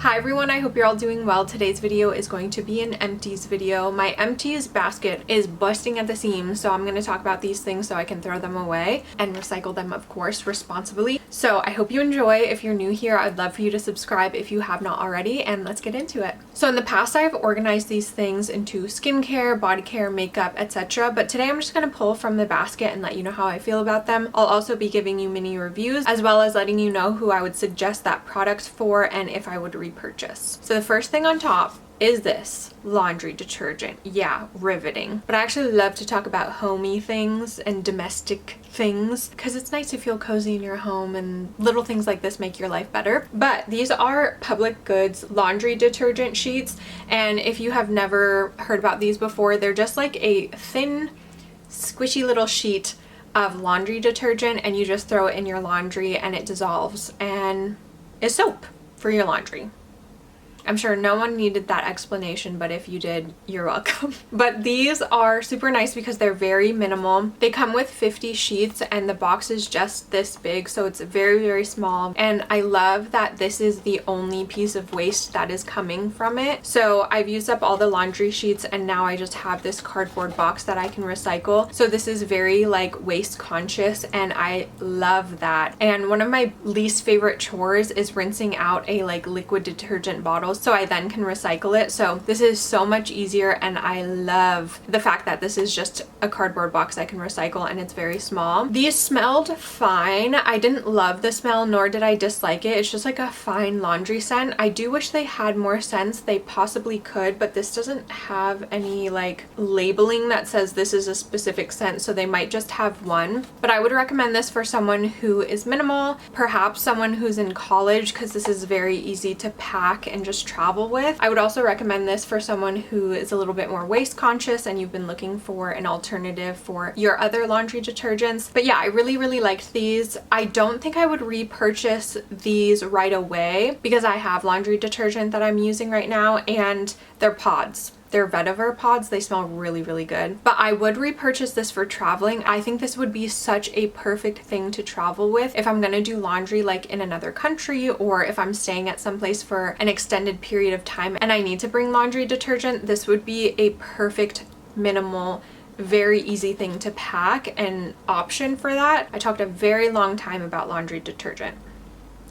Hi everyone, I hope you're all doing well. Today's video is going to be an empties video. My empties basket is busting at the seams, so I'm going to talk about these things so I can throw them away and recycle them, of course, responsibly. So I hope you enjoy. If you're new here, I'd love for you to subscribe if you have not already, and let's get into it. So in the past, I've organized these things into skincare, body care, makeup, etc. But today I'm just going to pull from the basket and let you know how I feel about them. I'll also be giving you mini reviews as well as letting you know who I would suggest that product for and if I would repurchase. So the first thing on top is this laundry detergent. Yeah, riveting. But I actually love to talk about homey things and domestic things because it's nice to feel cozy in your home, and little things like this make your life better. But these are Public Goods laundry detergent sheets, and if you have never heard about these before, they're just like a thin, squishy little sheet of laundry detergent, and you just throw it in your laundry and it dissolves and is soap for your laundry. I'm sure no one needed that explanation, but if you did, you're welcome. But these are super nice because they're very minimal. They come with 50 sheets and the box is just this big, so it's very, very small. And I love that this is the only piece of waste that is coming from it. So I've used up all the laundry sheets and now I just have this cardboard box that I can recycle. So this is very like waste conscious and I love that. And one of my least favorite chores is rinsing out a like liquid detergent bottle so I then can recycle it. So this is so much easier, and I love the fact that this is just a cardboard box I can recycle and it's very small. These smelled fine. I didn't love the smell, nor did I dislike it. It's just like a fine laundry scent. I do wish they had more scents. They possibly could, but this doesn't have any like labeling that says this is a specific scent, so they might just have one. But I would recommend this for someone who is minimal, perhaps someone who's in college, because this is very easy to pack and just travel with. I would also recommend this for someone who is a little bit more waste conscious and you've been looking for an alternative for your other laundry detergents. But yeah, I really liked these. I don't think I would repurchase these right away because I have laundry detergent that I'm using right now and they're pods. They're vetiver pods. They smell really good. But I would repurchase this for traveling. I think this would be such a perfect thing to travel with if I'm gonna do laundry like in another country, or if I'm staying at some place for an extended period of time and I need to bring laundry detergent. This would be a perfect minimal, very easy thing to pack and option for that. I talked a very long time about laundry detergent.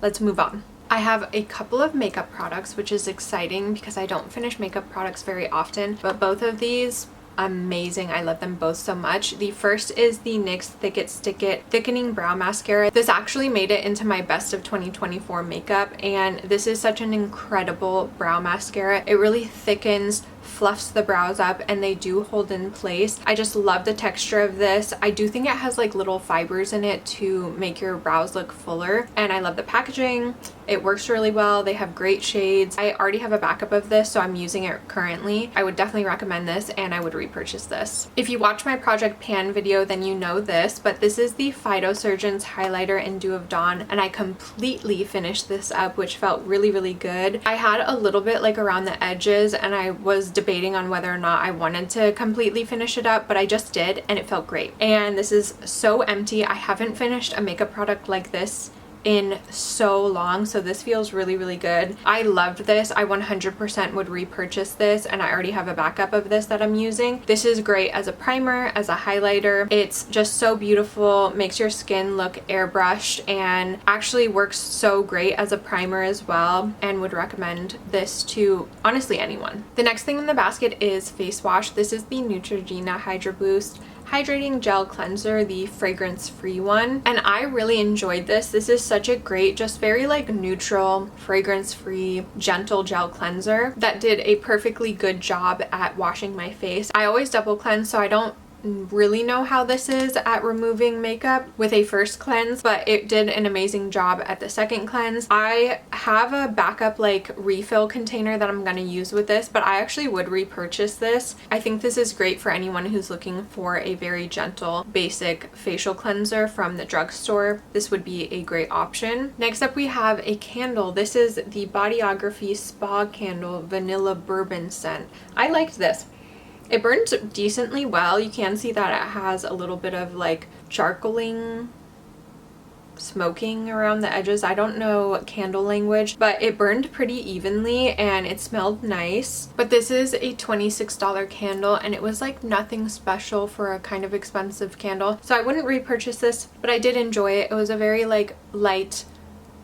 Let's move on. I have a couple of makeup products, which is exciting because I don't finish makeup products very often, but both of these, amazing. I love them both so much. The first is the NYX Thick It Stick It Thickening Brow Mascara. This actually made it into my best of 2024 makeup, and this is such an incredible brow mascara. It really thickens, fluffs the brows up, and they do hold in place. I just love the texture of this. I do think it has like little fibers in it to make your brows look fuller, and I love the packaging. It works really well. They have great shades. I already have a backup of this, so I'm using it currently. I would definitely recommend this, and I would repurchase this. If you watch my Project Pan video, then you know this, but this is the Phytosurgence highlighter in Dew of Dawn, and I completely finished this up, which felt really good. I had a little bit like around the edges, and I was debating on whether or not I wanted to completely finish it up, but I just did, and it felt great. And this is so empty. I haven't finished a makeup product like this in so long, so this feels really good. I loved this. I 100% would repurchase this, and I already have a backup of this that I'm using. This is great as a primer, as a highlighter. It's just so beautiful, makes your skin look airbrushed, and actually works so great as a primer as well, and would recommend this to honestly anyone. The next thing in the basket is face wash. This is the Neutrogena Hydroboost Hydrating Gel Cleanser, the fragrance-free one, and I really enjoyed this. This is such a great, just very like neutral, fragrance-free, gentle gel cleanser that did a perfectly good job at washing my face. I always double cleanse, so I don't really know how this is at removing makeup with a first cleanse, but it did an amazing job at the second cleanse. I have a backup like refill container that I'm going to use with this, but I actually would repurchase this. I think this is great for anyone who's looking for a very gentle basic facial cleanser from the drugstore. This would be a great option. Next up we have a candle. This is the Bodyography Spa Candle Vanilla Bourbon Scent. I liked this. It burns decently well. You can see that it has a little bit of like charcoaling smoking around the edges. I don't know candle language, but it burned pretty evenly and it smelled nice. But this is a $26 candle and it was like nothing special for a kind of expensive candle. So I wouldn't repurchase this, but I did enjoy it. It was a very like light,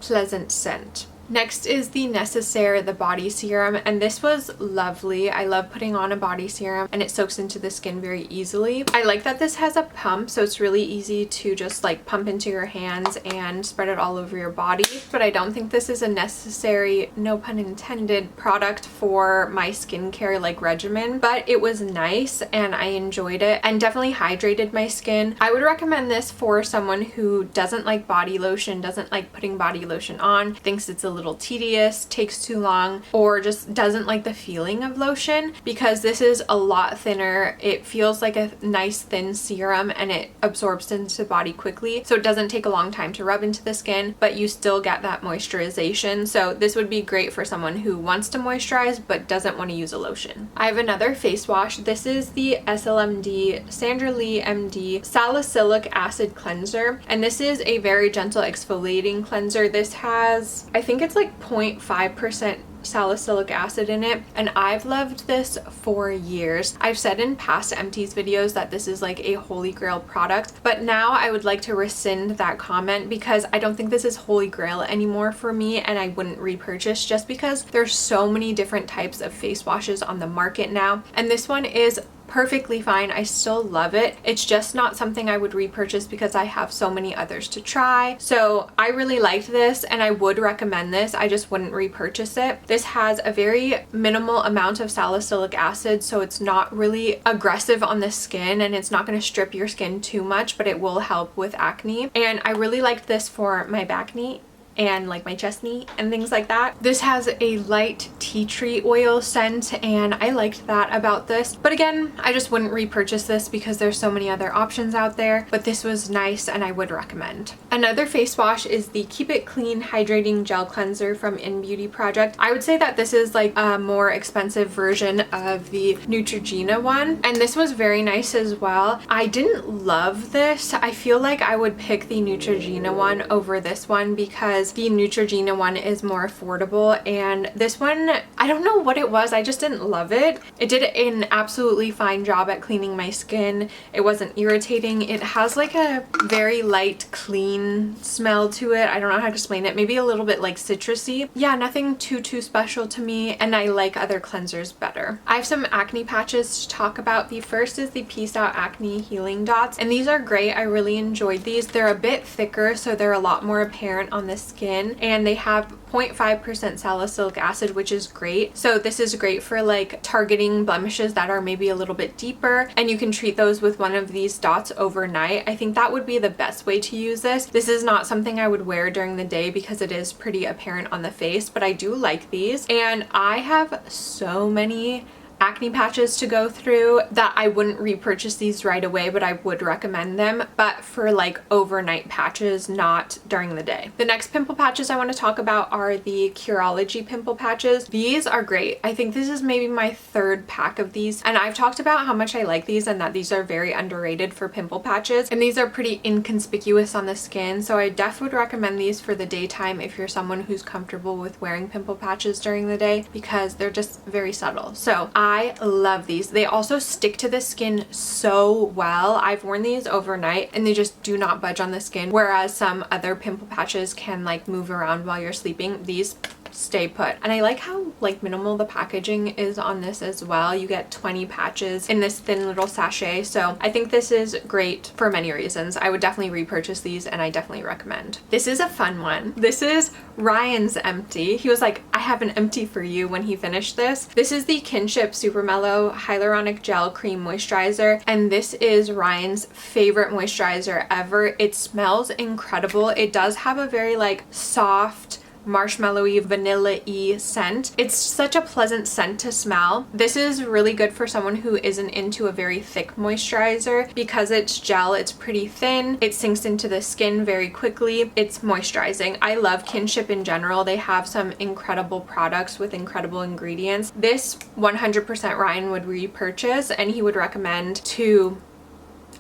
pleasant scent. Next is the Necessaire, the body serum, and this was lovely. I love putting on a body serum and it soaks into the skin very easily. I like that this has a pump, so it's really easy to just like pump into your hands and spread it all over your body. But I don't think this is a necessary, no pun intended, product for my skincare like regimen, but it was nice and I enjoyed it and definitely hydrated my skin. I would recommend this for someone who doesn't like body lotion, doesn't like putting body lotion on, thinks it's a little tedious, takes too long, or just doesn't like the feeling of lotion, because this is a lot thinner. It feels like a nice thin serum and it absorbs into the body quickly, so it doesn't take a long time to rub into the skin, but you still get that moisturization. So this would be great for someone who wants to moisturize but doesn't want to use a lotion. I have another face wash. This is the SLMD Sandra Lee MD Salicylic Acid Cleanser, and this is a very gentle exfoliating cleanser. This has, I think it's like 0.5% salicylic acid in it, and I've loved this for years. I've said in past Empties videos that this is like a holy grail product, but now I would like to rescind that comment because I don't think this is holy grail anymore for me, and I wouldn't repurchase just because there's so many different types of face washes on the market now, and this one is perfectly fine. I still love it. It's just not something I would repurchase because I have so many others to try. So I really liked this and I would recommend this. I just wouldn't repurchase it. This has a very minimal amount of salicylic acid, so it's not really aggressive on the skin and it's not going to strip your skin too much, but it will help with acne. And I really liked this for my back knee and like my chest knee and things like that. This has a light tea tree oil scent and I liked that about this, but again, I just wouldn't repurchase this because there's so many other options out there, but this was nice and I would recommend. Another face wash is the Keep It Clean Hydrating Gel Cleanser from Innbeauty Project. I would say that this is like a more expensive version of the Neutrogena one, and this was very nice as well. I didn't love this. I feel like I would pick the Neutrogena one over this one because the Neutrogena one is more affordable, and this one, I don't know what it was, I just didn't love it. It did an absolutely fine job at cleaning my skin. It wasn't irritating. It has like a very light clean smell to it. I don't know how to explain it. Maybe a little bit like citrusy. Yeah, nothing too special to me, and I like other cleansers better. I have some acne patches to talk about. The first is the Peace Out Acne Healing Dots, and these are great. I really enjoyed these. They're a bit thicker, so they're a lot more apparent on the skin, and they have 0.5% salicylic acid, which is great. So this is great for like targeting blemishes that are maybe a little bit deeper, and you can treat those with one of these dots overnight. I think that would be the best way to use this. This is not something I would wear during the day because it is pretty apparent on the face, but I do like these, and I have so many acne patches to go through that I wouldn't repurchase these right away, but I would recommend them, but for like overnight patches, not during the day. The next pimple patches I want to talk about are the Curology pimple patches. These are great. I think this is maybe my third pack of these, and I've talked about how much I like these and that these are very underrated for pimple patches, and these are pretty inconspicuous on the skin, so I definitely would recommend these for the daytime if you're someone who's comfortable with wearing pimple patches during the day, because they're just very subtle. So I love these. They also stick to the skin so well. I've worn these overnight and they just do not budge on the skin, whereas some other pimple patches can like move around while you're sleeping. These stay put. And I like how like minimal the packaging is on this as well. You get 20 patches in this thin little sachet, so I think this is great for many reasons. I would definitely repurchase these and I definitely recommend. This is a fun one. This is Ryan's empty. He was like, I have an empty for you when he finished this. This is the Kinship Supermello Hyaluronic Gel Cream Moisturizer, and this is Ryan's favorite moisturizer ever. It smells incredible. It does have a very like soft, marshmallowy, vanilla-y scent. It's such a pleasant scent to smell. This is really good for someone who isn't into a very thick moisturizer because it's gel, it's pretty thin, it sinks into the skin very quickly, it's moisturizing. I love Kinship in general. They have some incredible products with incredible ingredients. This 100% Ryan would repurchase, and he would recommend to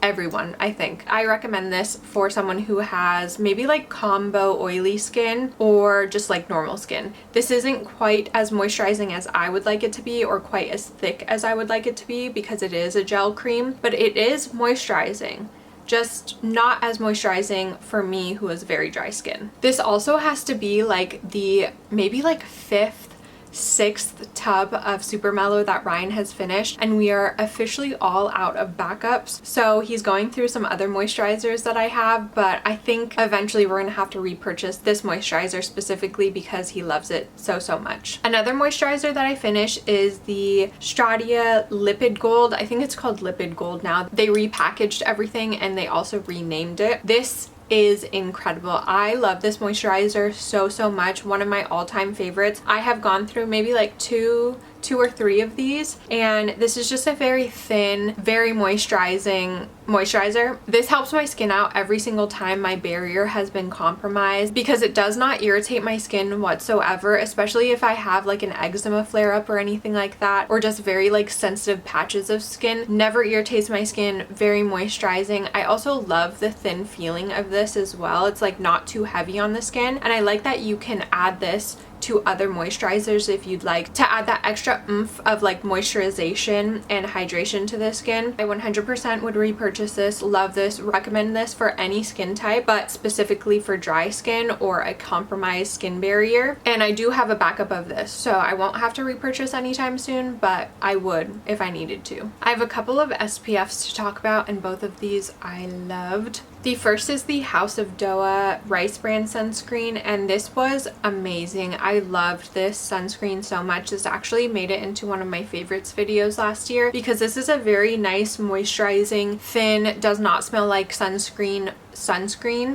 everyone, I think. I recommend this for someone who has maybe like combo oily skin or just like normal skin. This isn't quite as moisturizing as I would like it to be or quite as thick as I would like it to be because it is a gel cream, but it is moisturizing. Just not as moisturizing for me who has very dry skin. This also has to be like the maybe like 5th, 6th tub of Supermello that Ryan has finished, and we are officially all out of backups. So he's going through some other moisturizers that I have, but I think eventually we're gonna have to repurchase this moisturizer specifically because he loves it so much. Another moisturizer that I finished is the Stratia Lipid Gold. I think it's called Lipid Gold now. They repackaged everything and they also renamed it. This is incredible. I love this moisturizer so much. One of my all-time favorites. I have gone through maybe like two or three of these, and this is just a very thin, very moisturizing moisturizer. This helps my skin out every single time my barrier has been compromised because it does not irritate my skin whatsoever, especially if I have like an eczema flare-up or anything like that, or just very like sensitive patches of skin. Never irritates my skin, very moisturizing. I also love the thin feeling of this as well. It's like not too heavy on the skin, and I like that you can add this to other moisturizers if you'd like to add that extra oomph of like moisturization and hydration to the skin. I 100% would repurchase this, love this, recommend this for any skin type, but specifically for dry skin or a compromised skin barrier. And I do have a backup of this, so I won't have to repurchase anytime soon, but I would if I needed to. I have a couple of SPFs to talk about, and both of these I loved. The first is the House of Dohwa Rice Bran sunscreen, and this was amazing. I loved this sunscreen so much. This actually made it into one of my favorites videos last year because this is a very nice moisturizing, thin, does not smell like sunscreen.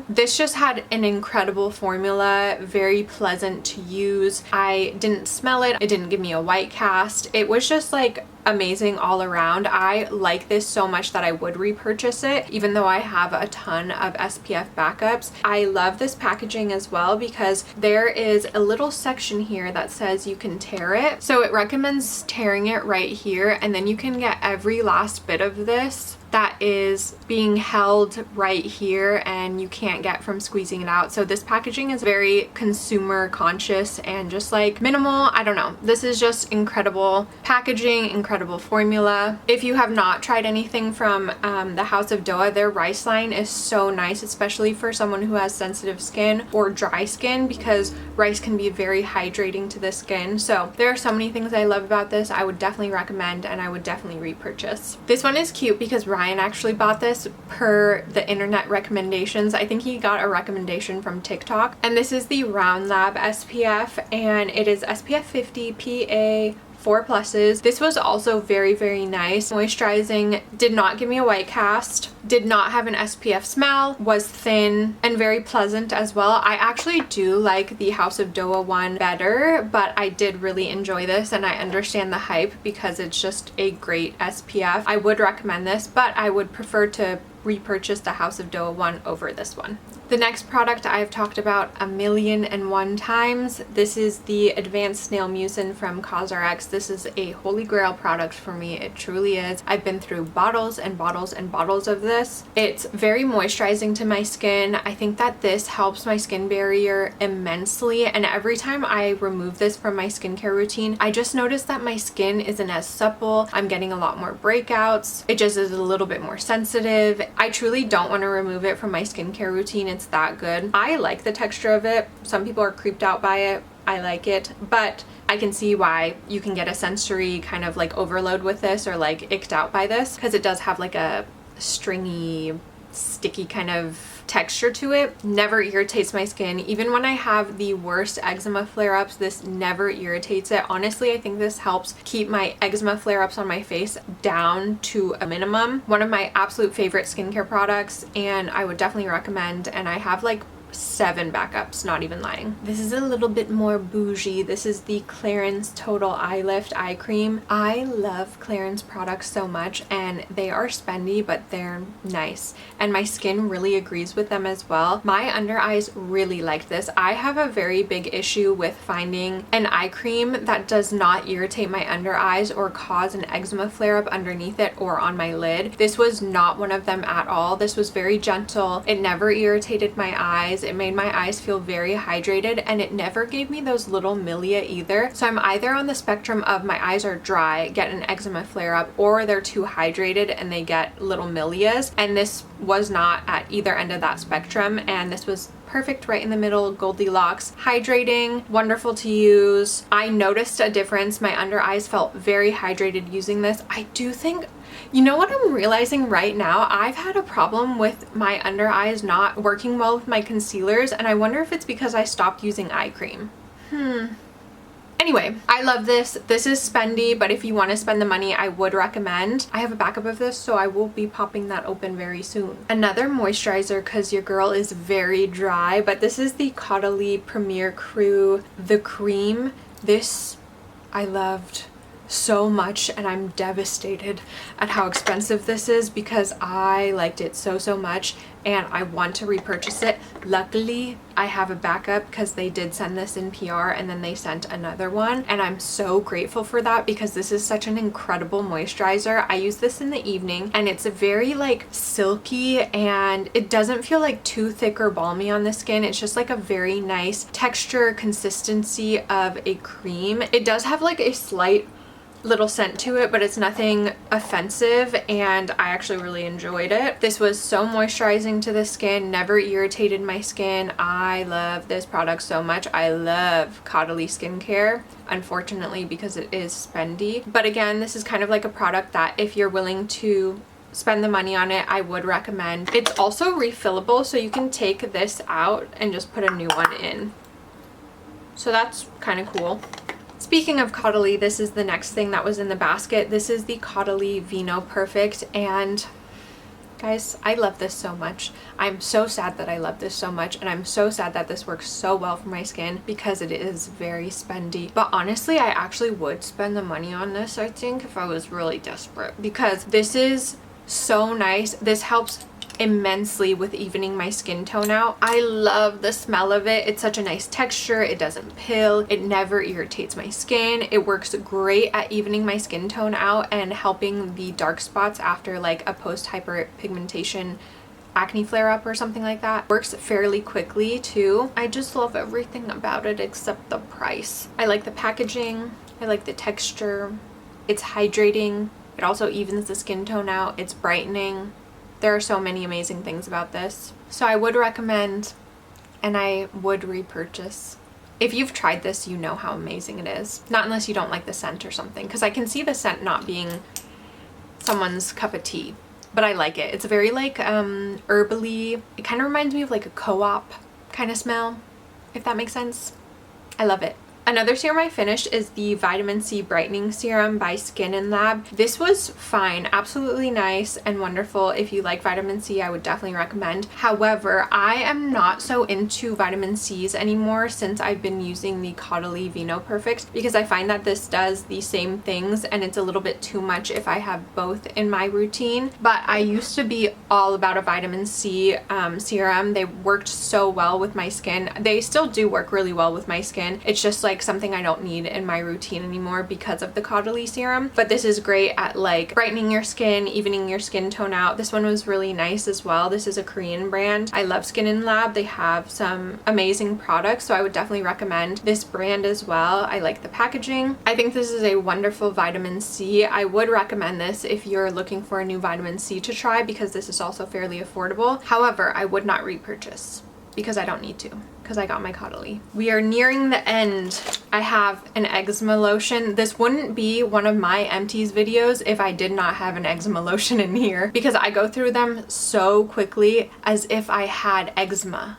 This just had an incredible formula, very pleasant to use. I didn't smell it, it didn't give me a white cast. It was just like amazing all around. I like this so much that I would repurchase it even though I have a ton of SPF backups. I love this packaging as well because there is a little section here that says you can tear it. So it recommends tearing it right here, and then you can get every last bit of this that is being held right here and you can't get from squeezing it out. So this packaging is very consumer conscious and just like minimal. I don't know. This is just incredible packaging, incredible formula. If you have not tried anything from the House of Dohwa, their rice line is so nice, especially for someone who has sensitive skin or dry skin, because rice can be very hydrating to the skin. So there are so many things I love about this. I would definitely recommend, and I would definitely repurchase. This one is cute because Ryan actually bought this per the internet recommendations. I think he got a recommendation from TikTok, and this is the Round Lab SPF, and it is SPF 50 PA 4+. This was also very nice. Moisturizing, did not give me a white cast, did not have an SPF smell, was thin and very pleasant as well. I actually do like the House of Dohwa one better, but I did really enjoy this, and I understand the hype because it's just a great SPF. I would recommend this, but I would prefer to repurchase the House of Dohwa one over this one. The next product I've talked about 1,000,001 times. This is the Advanced Snail Mucin from CosRx. This is a holy grail product for me. It truly is. I've been through bottles and bottles and bottles of this. It's very moisturizing to my skin. I think that this helps my skin barrier immensely, and every time I remove this from my skincare routine, I just notice that my skin isn't as supple. I'm getting a lot more breakouts. It just is a little bit more sensitive. I truly don't want to remove it from my skincare routine. It's that good. I like the texture of it. Some people are creeped out by it. I like it, but I can see why you can get a sensory kind of like overload with this, or like icked out by this, because it does have like a stringy, sticky kind of texture to it. Never irritates my skin. Even when I have the worst eczema flare-ups, this never irritates it. Honestly, I think this helps keep my eczema flare-ups on my face down to a minimum. One of my absolute favorite skincare products, and I would definitely recommend, and I have like 7 backups, not even lying. This is a little bit more bougie. This is the Clarins Total Eye Lift Eye Cream. I love Clarins products so much, and they are spendy, but they're nice. And my skin really agrees with them as well. My under eyes really liked this. I have a very big issue with finding an eye cream that does not irritate my under eyes or cause an eczema flare up underneath it or on my lid. This was not one of them at all. This was very gentle. It never irritated my eyes. It made my eyes feel very hydrated, and it never gave me those little milia either. So I'm either on the spectrum of my eyes are dry, get an eczema flare up, or they're too hydrated and they get little milias, and this was not at either end of that spectrum, and this was perfect right in the middle, Goldilocks. Hydrating, wonderful to use. I noticed a difference. My under eyes felt very hydrated using this. I do think, you know what I'm realizing right now? I've had a problem with my under eyes not working well with my concealers, and I wonder if it's because I stopped using eye cream. Anyway, I love this. This is spendy, but if you want to spend the money, I would recommend. I have a backup of this, so I will be popping that open very soon. Another moisturizer, because your girl is very dry, but this is the Caudalie Premier Crew The Cream. This I loved so much, and I'm devastated at how expensive this is because I liked it so much and I want to repurchase it. Luckily, I have a backup because they did send this in PR and then they sent another one, and I'm so grateful for that because this is such an incredible moisturizer. I use this in the evening and it's very like silky, and it doesn't feel like too thick or balmy on the skin. It's just like a very nice texture consistency of a cream. It does have like a slight little scent to it, but it's nothing offensive, and I actually really enjoyed it. This was so moisturizing to the skin, never irritated my skin. I love this product so much. I love Caudalie skincare, unfortunately, because it is spendy. But again, this is kind of like a product that if you're willing to spend the money on it, I would recommend. It's also refillable, so you can take this out and just put a new one in. So that's kind of cool. Speaking of Caudalie, this is the next thing that was in the basket. This is the Caudalie Vino Perfect, and guys, I love this so much. I'm so sad that I love this so much, and I'm so sad that this works so well for my skin because it is very spendy. But honestly, I actually would spend the money on this, I think, if I was really desperate, because this is so nice. This helps immensely with evening my skin tone out. I love the smell of it. It's such a nice texture. It doesn't pill. It never irritates my skin. It works great at evening my skin tone out and helping the dark spots after like a post hyperpigmentation acne flare up or something like that. Works fairly quickly too. I just love everything about it except the price. I like the packaging. I like the texture. It's hydrating. It also evens the skin tone out. It's brightening. There are so many amazing things about this. So I would recommend, and I would repurchase. If you've tried this, you know how amazing it is. Not unless you don't like the scent or something, because I can see the scent not being someone's cup of tea, but I like it. It's very like herbally. It kind of reminds me of like a co-op kind of smell, if that makes sense. I love it. Another serum I finished is the Vitamin C Brightening Serum by Skin & Lab. This was fine, absolutely nice and wonderful. If you like vitamin C, I would definitely recommend. However, I am not so into vitamin C's anymore since I've been using the Caudalie Vino Perfect, because I find that this does the same things and it's a little bit too much if I have both in my routine. But I used to be all about a vitamin C serum. They worked so well with my skin. They still do work really well with my skin. It's just like something I don't need in my routine anymore because of the Caudalie serum. But this is great at like brightening your skin, evening your skin tone out. This one was really nice as well. This is a Korean brand. I love Skin & Lab. They have some amazing products, so I would definitely recommend this brand as well. I like the packaging. I think this is a wonderful vitamin C. I would recommend this if you're looking for a new vitamin C to try, because this is also fairly affordable. However, I would not repurchase because I don't need to, because I got my Caudalie. We are nearing the end. I have an eczema lotion. This wouldn't be one of my Empties videos if I did not have an eczema lotion in here, because I go through them so quickly as if I had eczema.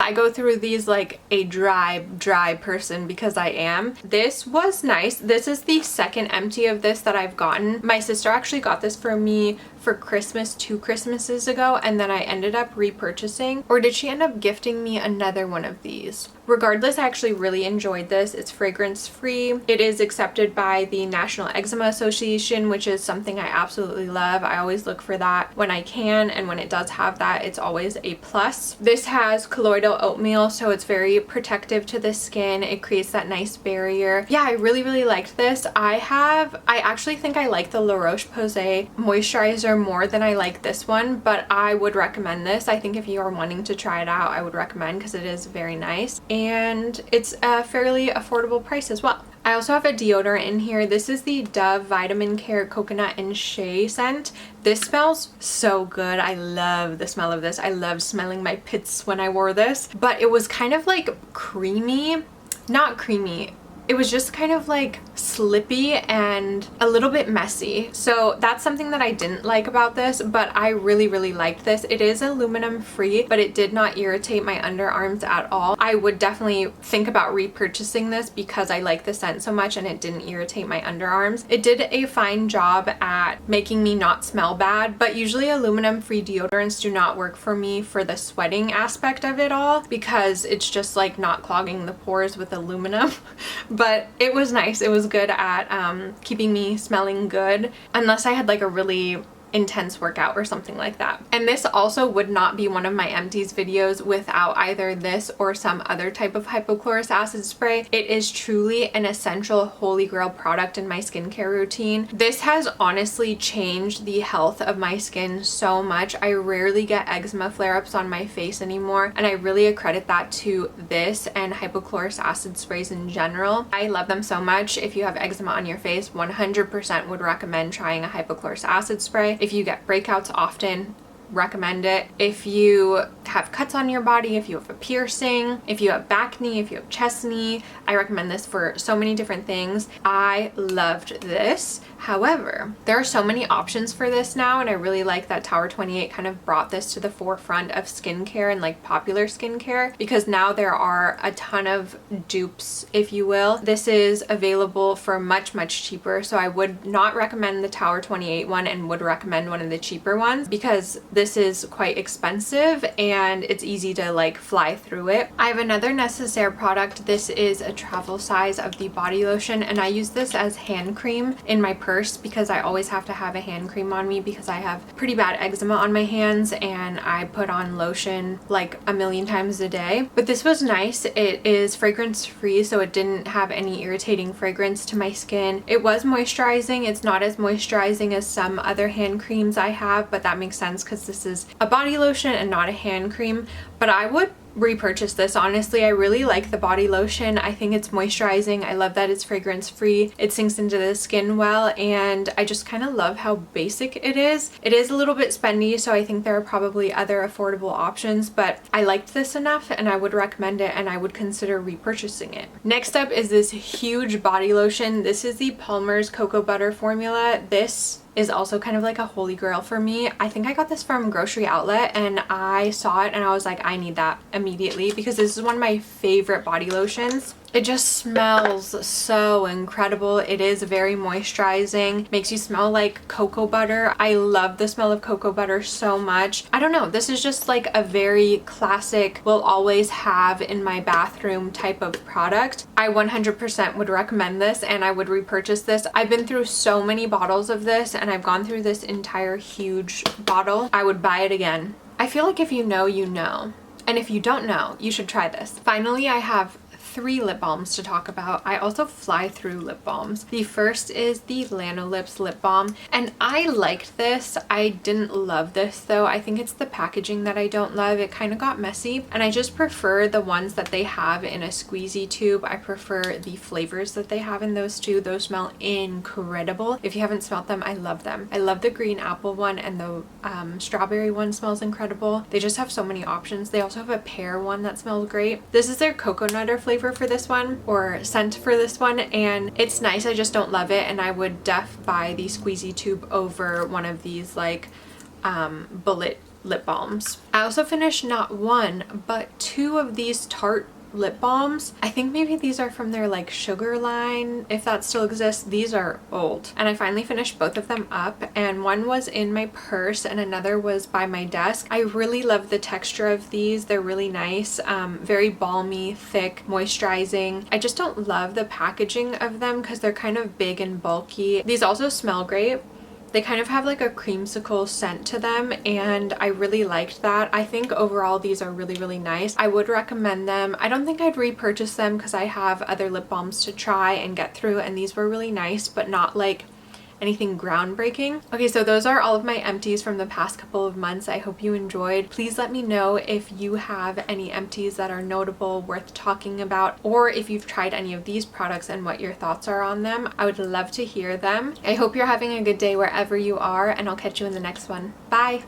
I go through these like a dry person because I am. This was nice. This is the second empty of this that I've gotten. My sister actually got this for me for Christmas 2 Christmases ago, and then I ended up repurchasing, or did she end up gifting me another one of these? Regardless, I actually really enjoyed this. It's fragrance free. It is accepted by the National Eczema Association, which is something I absolutely love. I always look for that when I can, and when it does have that, it's always a plus. This has colloidal oatmeal, so it's very protective to the skin. It creates that nice barrier. Yeah, I really liked this. I actually think I like the La Roche-Posay moisturizer more than I like this one, but I would recommend this. I think if you are wanting to try it out, I would recommend, because it is very nice and it's a fairly affordable price as well. I also have a deodorant in here. This is the Dove Vitamin Care Coconut and Shea scent. This smells so good. I love the smell of this. I loved smelling my pits when I wore this, but it was kind of like creamy, not creamy. It was just kind of like slippy and a little bit messy. So that's something that I didn't like about this, but I really liked this. It is aluminum free, but it did not irritate my underarms at all. I would definitely think about repurchasing this because I like the scent so much and it didn't irritate my underarms. It did a fine job at making me not smell bad, but usually aluminum free deodorants do not work for me for the sweating aspect of it all, because it's just like not clogging the pores with aluminum. But it was nice. It was good at keeping me smelling good, unless I had like a really intense workout or something like that. And this also would not be one of my empties videos without either this or some other type of hypochlorous acid spray. It is truly an essential holy grail product in my skincare routine. This has honestly changed the health of my skin so much. I rarely get eczema flare-ups on my face anymore, and I really accredit that to this and hypochlorous acid sprays in general. I love them so much. If you have eczema on your face, 100% would recommend trying a hypochlorous acid spray. If you get breakouts often, recommend it. If you have cuts on your body, if you have a piercing, if you have back knee, if you have chest knee, I recommend this for so many different things. I loved this. However, there are so many options for this now, and I really like that Tower 28 kind of brought this to the forefront of skincare and like popular skincare, because now there are a ton of dupes, if you will. This is available for much cheaper, so I would not recommend the Tower 28 one and would recommend one of the cheaper ones, because this is quite expensive and it's easy to like fly through it. I have another Necessaire product. This is a travel size of the body lotion, and I use this as hand cream in my purse because I always have to have a hand cream on me because I have pretty bad eczema on my hands and I put on lotion like a million times a day. But this was nice. It is fragrance free, so it didn't have any irritating fragrance to my skin. It was moisturizing. It's not as moisturizing as some other hand creams I have, but that makes sense because this is a body lotion and not a hand cream. But I would repurchase this. Honestly, I really like the body lotion. I think it's moisturizing. I love that it's fragrance free. It sinks into the skin well, and I just kind of love how basic it is. It is a little bit spendy, so I think there are probably other affordable options, but I liked this enough and I would recommend it and I would consider repurchasing it. Next up is this huge body lotion. This is the Palmer's Cocoa Butter formula. This is also kind of like a holy grail for me. I think I got this from Grocery Outlet and I saw it and I was like, I need that immediately because this is one of my favorite body lotions. It just smells so incredible. It is very moisturizing, makes you smell like cocoa butter. I love the smell of cocoa butter so much. I don't know, this is just like a very classic, will always have in my bathroom type of product. I 100% would recommend this and I would repurchase this. I've been through so many bottles of this and I've gone through this entire huge bottle. I would buy it again. I feel like if you know, you know. And if you don't know, you should try this. Finally, I have 3 lip balms to talk about. I also fly through lip balms. The first is the Lanolips lip balm, and I liked this. I didn't love this though. I think it's the packaging that I don't love. It kind of got messy, and I just prefer the ones that they have in a squeezy tube. I prefer the flavors that they have in those two. Those smell incredible. If you haven't smelled them, I love them. I love the green apple one, and the strawberry one smells incredible. They just have so many options. They also have a pear one that smells great. This is their coconut flavor for this one, or scent for this one, and it's nice. I just don't love it, and I would buy the squeezy tube over one of these like bullet lip balms. I also finished not one, but two of these Tarte lip balms. I think maybe these are from their like sugar line, if that still exists. These are old. And I finally finished both of them up, and one was in my purse and another was by my desk. I really love the texture of these. They're really nice, very balmy, thick, moisturizing. I just don't love the packaging of them because they're kind of big and bulky. These also smell great. They kind of have like a creamsicle scent to them, and I really liked that. I think overall these are really, really nice. I would recommend them. I don't think I'd repurchase them because I have other lip balms to try and get through, and these were really nice, but not like anything groundbreaking. Okay, so those are all of my empties from the past couple of months. I hope you enjoyed. Please let me know if you have any empties that are notable, worth talking about, or if you've tried any of these products and what your thoughts are on them. I would love to hear them. I hope you're having a good day wherever you are, and I'll catch you in the next one. Bye!